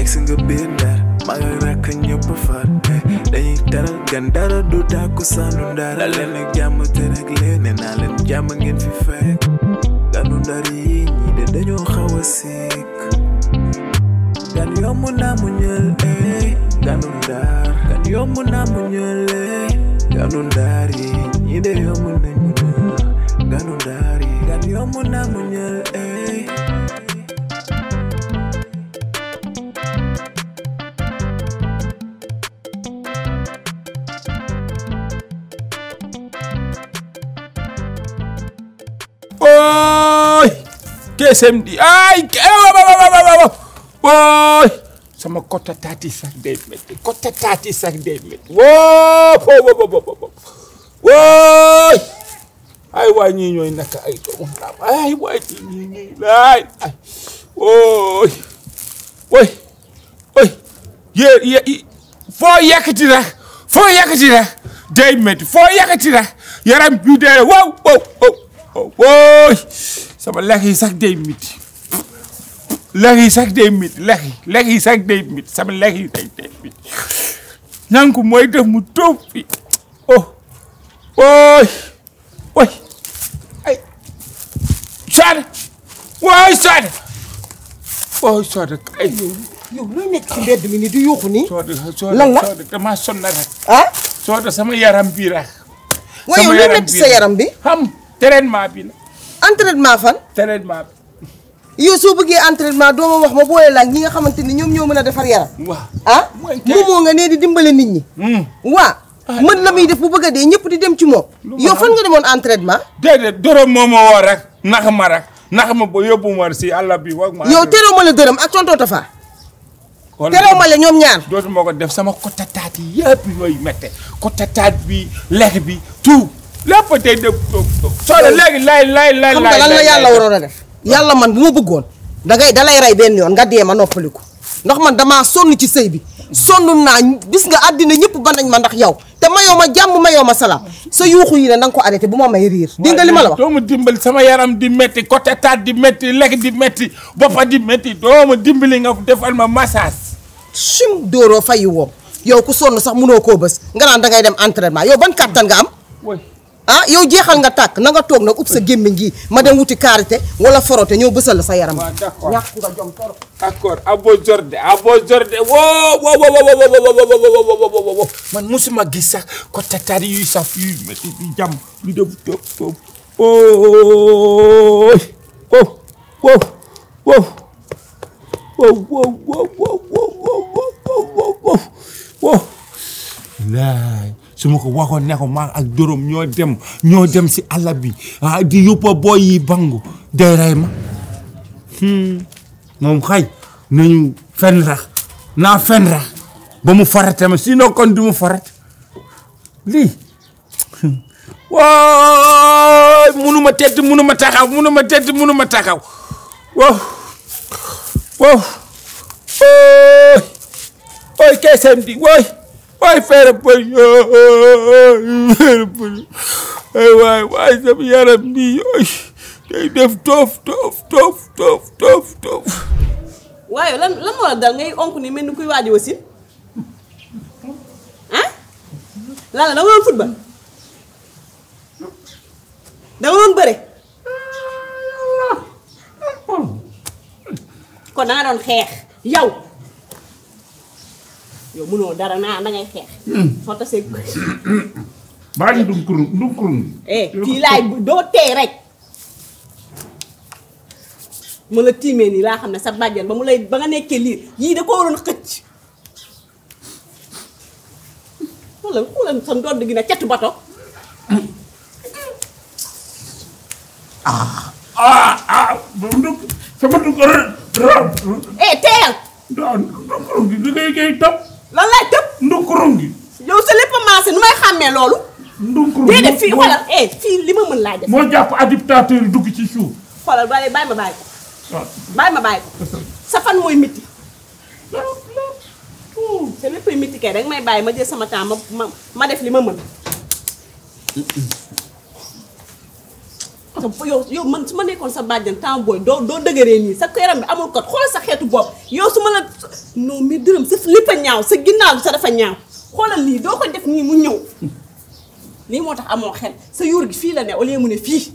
egsi nga biir Ndar maa ngi rakk ñëpp far dañuy teral gan dara du tàkku sànnu Ndar la leen ak jàmm te rek leen ne naa leen jàmm ngeen fi fekk ganu Ndar yi ñii de dañoo xaw a sikk gan yomb naa mu ñël ganu Ndar gan yomb naa mu ñël ganu Ndar yi ñii de yomb nañ mu ñël ganu Ndar yi gan yomb naa mu ñël Oi, kesem di, ay, oi, sama kota tati sak day metti, kota tati sak day metti, woi, ay waay ñii ñooy naka ay doomu ndam, ay waay ñii ay, oi, foo yàkkati rek, day metti, foo yàkkati rek, yaram bi dee, wow. Woi sama lex yi sax day mit lex yi sax day mit lex yi sax day mit sama lex yi sax day mit Niankou mooy def mu toog fi woi ay Sada ay yow looy nekk ci mbedd mi ni di yuuxu nii lan la dama sonn rek Sada sama yaram bi rek waaye yow looy nekk sa yaram bi xam traitement bi la. entraînement fan. traitement bi. yow soo bëggee entraînement doo ma wax ma boole la ak ñi nga xamante ni ñoom ñoo mën a defar yaram. waaw moomoo nga nee di dimbale nit ñi. waa mën la muy def bu bëgg a dee ñëpp di dem ci moom. yow fan nga demoon entraînement. déedéet dërëm moo ma woo rek nax ma ba yóbbu ma si àll bi wax ma. yow teroo ma la dërëm ak tonton Tafa. teroo ma la ñoom ñaar. dootuma ko def sama côté taat yi yëpp ñooy métte côté taat bi lex bi tout. lépp tey de soo léegi lay xam nga lan la yàlla waroon a def yàlla man bu ma bëggoon dalay rey benn yoon nga dee ma noppaliku ndax man damaa sonn ci sëy bi sonn naa gis nga àddina ñëpp ba nañ ma ndax yow te mayoo ma jàmm mayoo ma salaam sa yuuxu yi ne na nga ko arrêté bu ma may riir dégg nga li ma la wax doo ma dimbali sama yaram di métti côté taat di métti lekk di métti boppa di métti doo ma dimbali nga defal ma massage sim dóoroo fayu woo yow ku sonn sax mënoo koo bës nga naan dangay dem entraînement yow ban kàttan nga am yow jeexal nga tàkk na nga toog nag ub sa gémmiñ gi ma dem wuti karité wala forote ñëw bësal la sa yaram. waaw d'accord ñàkk nga jom torop. d'accord abo jorde wo man musuma gis sax ko tatari yu saf yu metti di jam lu def top laay su ma ko waxoon ne ko maa ak dorom ñoo dem si àll bi di yóbbu booy yi bangu day rey ma moom xay nañu fen rax naa fen rax ba mu farate ma sinon kon du mu farat lii waay munuma tedd munuma taxaw wow oy kesem di waay feere pël waay sama yaram bi day def toof waaye lan moo la dal ngay onk ni mel ni kuy waaji wasin lan la da nga doon football da nga doon bëre kon da nga doon xeex yow mënoo dara naa da ngay xeex soo tasee baa ngi dunkurum fii laay doo tey rek mu la tiimee nii laa xam ne sa bàjjan ba nga nekkee lii yii da ko waroon xëcc xoolal sa ndodd gi na catu bato sama dugg teel ndukurum gi li ngay tëb lan lay tëb ndukurum gi yow sa lépp maase nu may xàmmee loolu ndukurum déedéet fii xoolal fii li ma mën laa def moo jàpp adaptateur yi dugg ci suuf xoolal bàyyi ma bàyyi ko sa fan mooy miti sa léppay miti kay rek may bàyyi ma jël sama temps ma def li ma mën yow man su ma nekkoon sa bàjjan temps booy doo dëgëree nii sa yaram bi amul kot xoolal sa xeetu bopp yow su ma la non mais dërëm sa lépp a ñaaw sa ginnaaw sa dafa ñaaw xoolal lii doo ko def nii mu ñëw lii moo tax amoo xel sa yuur gi fii la ne au lieu mu ne fii.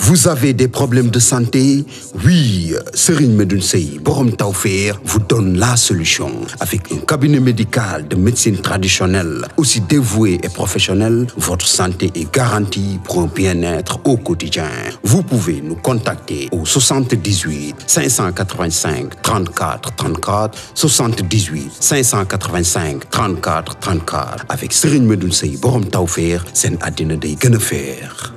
Vous avez des problèmes de santé? Oui, Serigne Medoune Sey Borom Tawfekh vous donne la solution. Avec un cabinet médical de médecine traditionnelle, aussi dévoué et professionnel, votre santé est garantie pour un bien-être au quotidien. Vous pouvez nous contacter au 78 585 34 34, 78 585 34 34. Avec Serigne Medoune Sey Borom Tawfekh, seen àddina day gën a feex.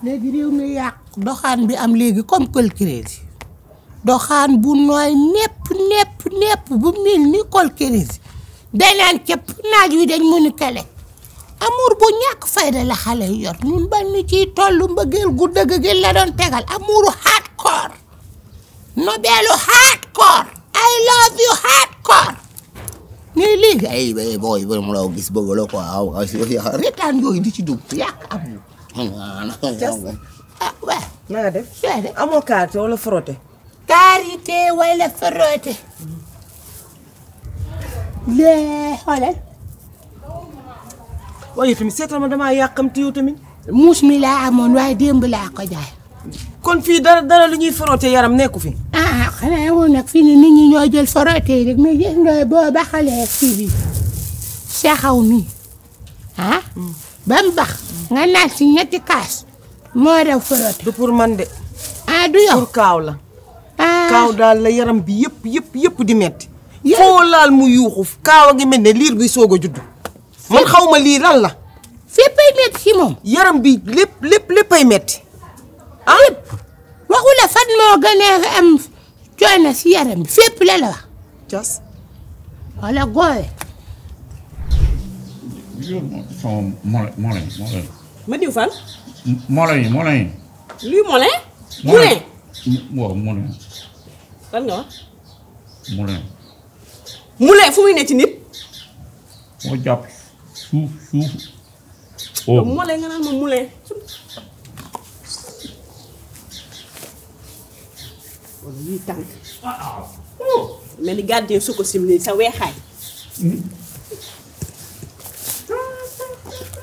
léegi réew mi yàq doxaan bi am léegi comme col crédit doxaan bu nooy nepp bu mel ni col crédit danaan képp naaj wi dañ mënu kele amour bu ñàkk fayda la xale yor ñun ban ni ciy tollu mbëggeel gu dëgg gi la doon tegal amouru hardcore nobeelu hardcore I love you hardcore mais léegi ay booy ba mu law gis bëgg la quoi retaan yooyu di ci dugg yàq amour ah waaw. na nga def. amoo karité wala frotté. karité wala frotté. lee xoolal. waaye tamit seetal ma damaa yàqamti yow tamit. muus mi laa amoon waaye démb laa ko jaay. kon fii dara lu ñuy frotté yaram nekku fi. ah xanaa woon nag fii nii nit ñi ñoo jël frotté yi rek mais gis nga boo baxalee fii bi saxaw mi ah. ba mu bax nga naan si ñetti kaas moo def frotté. du pour man de. ah du yow pour kaaw la. ah kaaw daal la yaram bi yëpp di metti. foo laal mu yuuxu kaaw a ngi mel ne liir bi soog a juddu. man xaw ma lii lan la. féppay metti ci moom. yaram bi léppay metti. ah lépp waxu la fan moo gën a am coono si yaram bi fépp la wax. cas. wala gooye. son molin. ma diw fan. molin. luy molin. molin. waaw molin. lan nga wax. molin. molin fu muy ne ci nit. moo jàpp suuf. molin nga naan ma molin. wala yuy tànk. mel ni gardien su ko sim nii sa weexaay.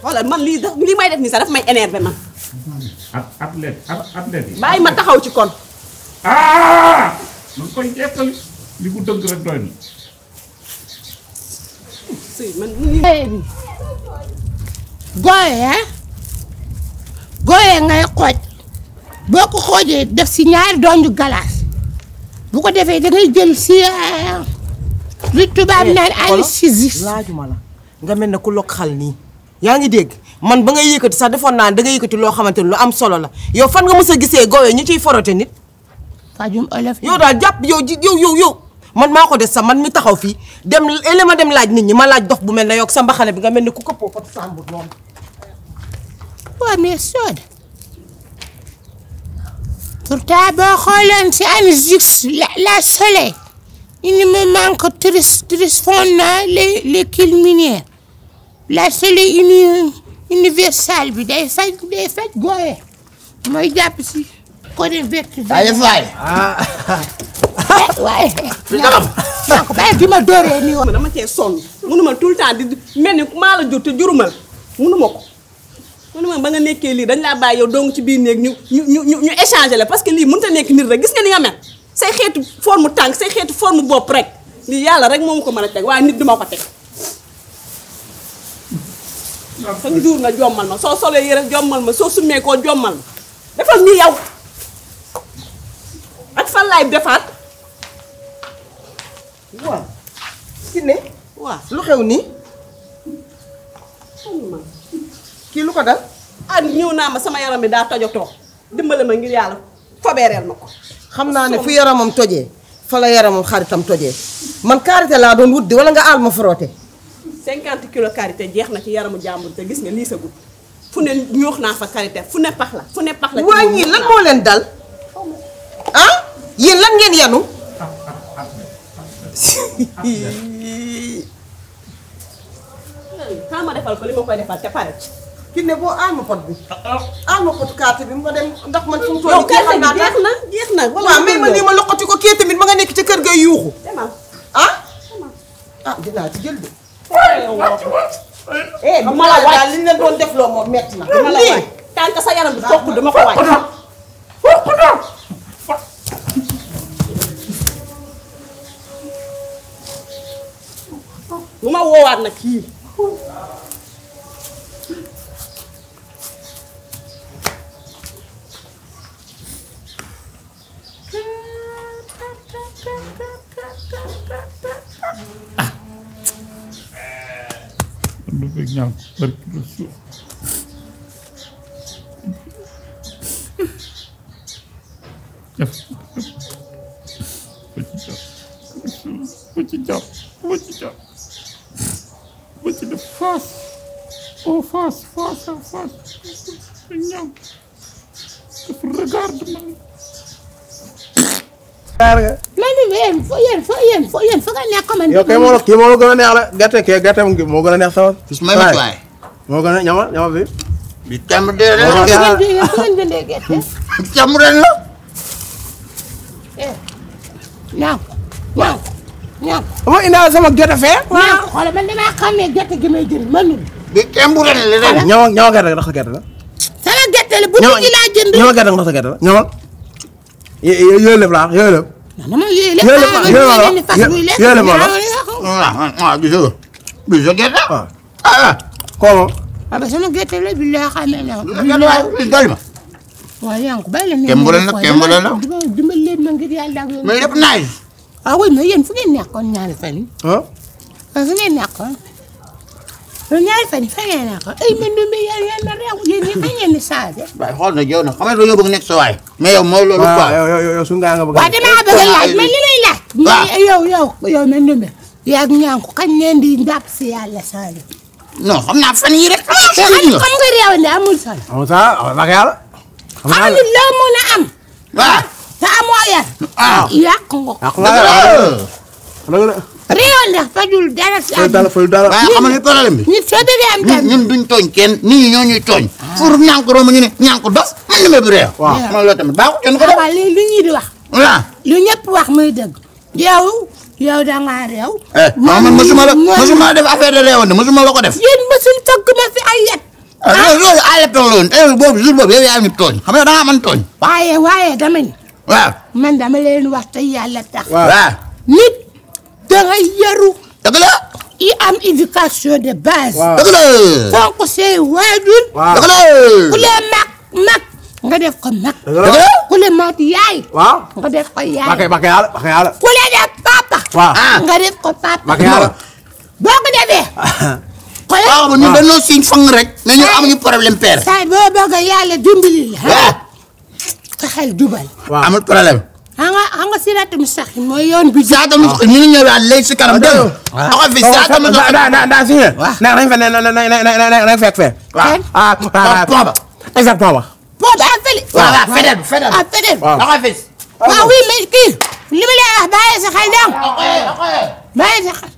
xoolal man lii may def nii sax daf may énervé man. athlète yi. bàyyi ma taxaw ci kon. man koy jekkal li ku dëgg rek doy na. sëy man gooye ngay xooj boo ko xoojee def si ñaari doonju galaas bu ko defee da ngay jël si li tubaab naan anesthésie. laajuma la nga mel ne ku lokk xal nii. yaa ngi dégg man ba ngay yëkkati sax defoon naa da nga yëkkati loo xamante ni lu am solo la yow fan nga mës a gisee gooyee ñu ciy forote nit. fajum olof yow daal jàpp yow man maa ko des sax man mi taxaw fii ma dem laaj nit ñi ma laaj dox bu mel ne yow sa mbaxane bi nga mel ne ku këppoo pot sàmbur noonu. waaw mais Soda pourtant boo xoolee si anesthésie la soleil il me manque triste fondant les culminaires. la soleil universal bi day faj gooye mooy jàpp si côté vertu. ay fay. waaye. naa ko bàyyi di ma dooree nii woon. dama cee sonn munuma tout le temps di mel ni maa la jur te juruma munuma ko munuma ba nga nekkee lii dañ laa bàyyi yow dong ci biir néeg ñu échanger la parce que lii mënut a nekk nit rek gis nga ni nga mel say xeetu forme tànk say xeetu forme bopp rek lii yàlla rek moo ko mën a teg waaye nit duma ko teg. chaque jour nga jommal ma soo solee yére jommal ma soo summee koo jommal ma defal nii yow ak fan laay defaat. waaw. ki ne. waaw lu xew nii. kii lu ko dal. ah ñëw naa ma sama yaram bi daa tojotoo dimbale ma ngir yàlla fobeereel ma ko. xam naa ne fu yaramam tojee fa la yaramam xaritam tojee man karité laa doon wut di wala nga aal ma frotté. 50 kilos karité jeex na ci yaramu jàmbur te gis nga lii sa gudd fu ne ñoox naa fa karité fu ne pax la fu ne pax la. waa ñii lan moo leen dal ah yéen lan ngeen yanu. xaaral ma defal ko li ma koy defal te pare. ki ne boo aal ma pot bi. aal ma pot carte bi ma dem ndax man fu mu toll yow nii carte xam bi naa jeex na. waaw mais man nii ma loqati ko kii tamit ma nga nekk ca kër ga yuuxu. demal. Dinaa ci jël de. bu ma la waaj daal li ñu leen doon defloo moom metti na. bu ma la waaj tant que sa yaram bi toog dama ko waaj. bu ma woowaat nag kii. lu bëgg ñaan barki Rasul ba ci def face au face ñaan def regarde man yéen fa nga nekk man. yow kay moo kii moo la gën a neex la gerte moo gën a neex sama. bis may ma waay moo gën a ñama bi. bi temb de ren moo la. fu ngeen jëndee gerte. temb ren la. ñaaw. ma indaale sama gerte fee. waaw xoolal man damaa xamee gerte gi may jënd mënul. bi temb ren la ren. ñama gerte ndax sa gerte la. sama gerte la bu nit ñi laa jënd. ñama gerte ndax sa gerte la ñama. yooyu lépp laa yooyu lépp. dama yooyu lépp bi sa gerte. koomo. waaw ba sama gerte la bi laa xamee ne. doy ma. waaw yaa ngi ko bàyyi la ñu. kemb ren la. dimbali leen ma ngir yàlla ak yow. mais lépp naaj. waaw oui mais yéen fu ngeen nekkoon ñaari fan yi. fu ngeen nekkoon. ñaari fan yi fa ngeen nekkoon ay Manoumbé yéen na réew yéen ñi fa ngeen di changé. waaye xool na yow nag xam nga dañoo bëgg nekk sa waay. mais yow mooy loolu quoi. yow su nga bëgg. waaw damaa bëgg a laaj mais li lay laaj. yow Manoumbé. yaa ngi Niankou kañ leen di jàpp si yàlla changé. non xam naa fan yii rek. xam nga réew mi amul solo. amul solo wax yàlla. xam nga loo mën a am. waaw. te amoo yar. yàq nga. réew ndax fajul dara si àdduna. waaye xam nga ni problème bi. nit soo bëggee am tam. ñun duñ tooñ kenn nit ñi ñoo ñuy tooñ. pour Niankou romb ñu ne Niankou dof man ni ma du réew. waaw xam nga loolu tamit baaxul kenn ko def. waaw li ñuy di wax. waaw. lu ñëpp wax muy dëgg. yow da ngaa réew. man mosuma def affaire de réew mosuma la ko def. yéen mosul togg ma fi ay yet. loolu à l'époque la woon boobu jour boobu yow yaa ngi tooñ xam nga da ngaa mën tooñ. waaye dama ni. waaw. man dama leen wax te yàlla tax. waaw. nit da nga yaru. dëgg la. i am éducation de base. dëgg la. fonk say waajur. dëgg la. ku leen mag nga def ko mag. dëgg la. ku leen mat yaay. waaw. nga def ko yaay. bakay yàlla. ku leen def papa. waaw. nga def ko papa. bakay yàlla. boo ko defee. waaw ñun dañoo siñ fang rek. mais ñun amuñu problème père. saa boo bëgg yàlla dimbali la. waaw. sa xel jubal. waaw amul problème. xam nga siraatam sax mooy yoon bi. saatam ñu ngi ñëwaat léegi si kanam dégg nga. waaw fi saatam daa si ne. waaw nañ fa nañ fekk fee. waaw. exactement wax. boo daa fële. waaw fedel. fedel. waaw fi. waaw oui mais kii li ma lay wax bàyyi sa xel daam. bàyyi sa xel.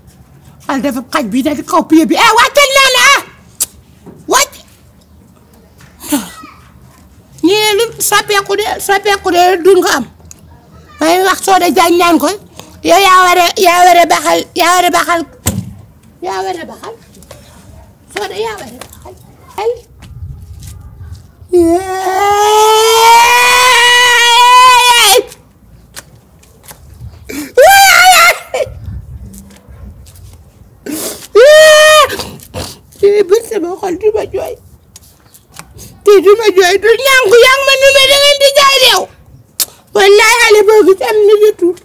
xel dafa xaj bi da di kaw pied bi wàccal naa ne wàcc. ñii ne lu soppeeku de duñ ko am. may wax soo de jaañ ñaan ko yow yaa war a baxal soo de yaa war a baxal xel. bët sama xol du ma jooy du Niankou yaa ngi ma Manoumbé da ngeen di jaay réew wallaay xale boobu am na jotul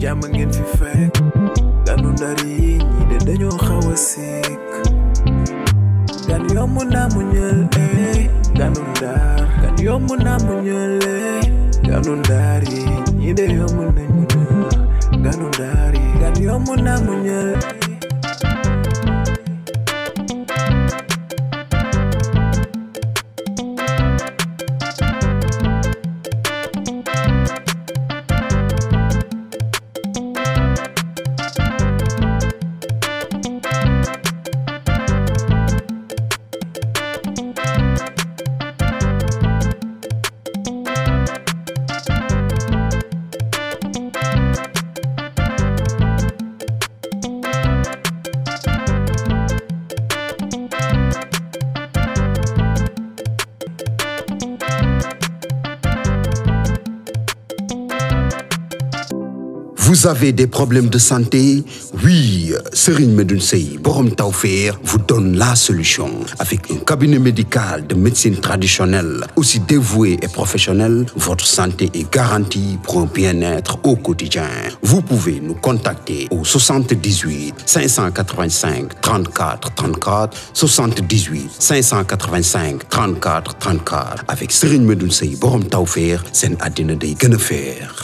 jàmm ngeen fi fekk Ganu Ndar yi ñi de dañoo xaw a sikk gan yomb naa mu ñël Ganu Ndar gan yomb naa mu ñël Ganu Ndar yi ñi de yomb nañu ñël Ganu Ndar yi gan yomb na muñal. Vous avez des problèmes de santé? Oui, Serigne Medoune Sey, borom Tawfekh, vous donne la solution. Avec un cabinet médical de médecine traditionnelle, aussi dévoué et professionnel, votre santé est garantie pour un bien-être au quotidien. Vous pouvez nous contacter au 78 585 34 34, 78 585 34 34. Avec Serigne Medoune Sey, borom Tawfekh, sen àddina day gën a feex.